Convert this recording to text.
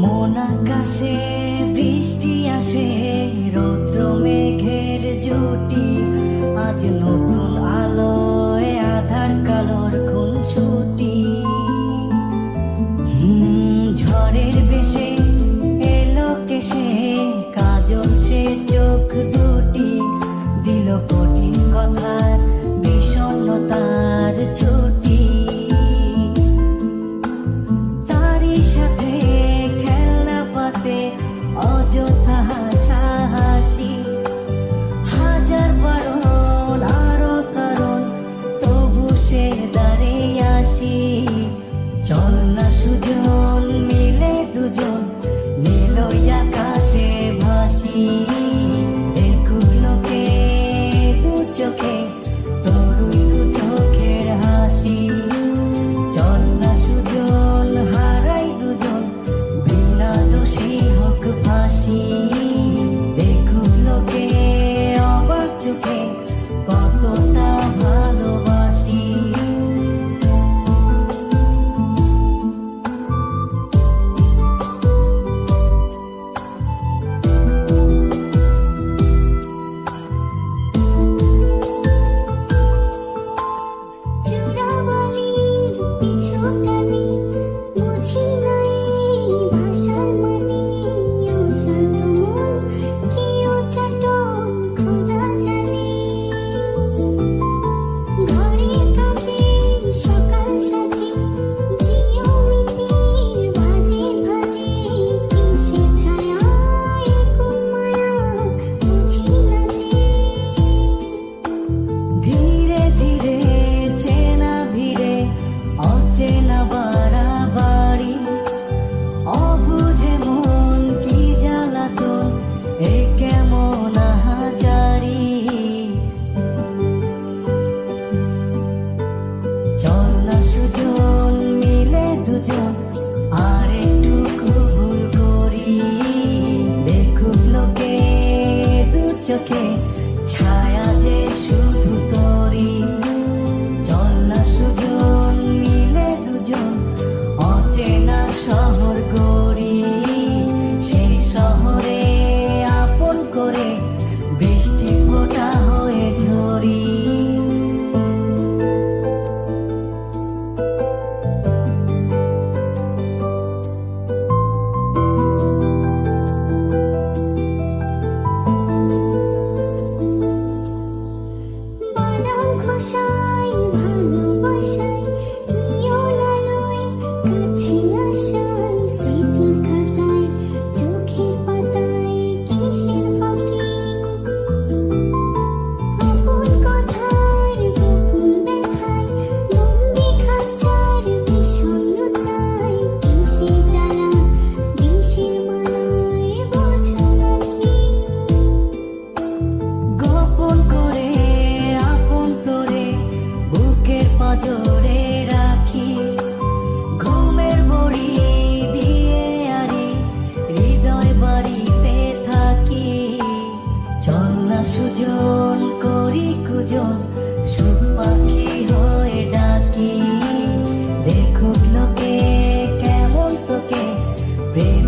মন আকাশে বৃষ্টি আসে, রৌদ্র মেঘের জুটি, আজ নতুন আলোয় আধার কালোর খুনসুটি। ঝড়ের বেশে এলো কেশে, কাজল সে চোখ দুটি, দিল কঠিন কথার বিষণ্ণতার ছুটি। তারই সাথে খেলনা পাতে অযথা হাসাহাসি, হাজার বারণ আরো কারণ, তবু সে দাঁড়িয়ে আসি। চল না সুজন মিলে দুজন, নীলই আকাশে ভাসি, দেখুক লোকে দু চোখে তরুণ দু চোখের হাসি। চল না সুজন হারাই দুজন, বিনা দোষী হোক ফাঁসি, দেখুক লোকে অবাক চোখে কতটা ভালোবাসি। ধীরে ধীরে চেনা ভিড়ে অচেনা বাড়াবাড়ি, অবুঝে মন কি জ্বালাতন, এ কেমন আহাজারি। চল না সুজন মিলে দুজন, আর একটু ভুল করি, দেখুক লোকে দু চোখে ছায়া যে শুধু তোরি। চল না সুজন মিলে দুজন, অচেনা শহর গড়ি, সেই শহরে আপন করে বৃষ্টি ফোঁটা হয়ে ঝরি। জোরে রাখি, ঘুমের বড়ি দিয়ে আরি, হৃদয় বাড়িতে থাকি। চল না সুজন করি কুজন, সুখ পাখি হয়ে ডাকি, দেখুক লোকে কেমন তোকে প্রেম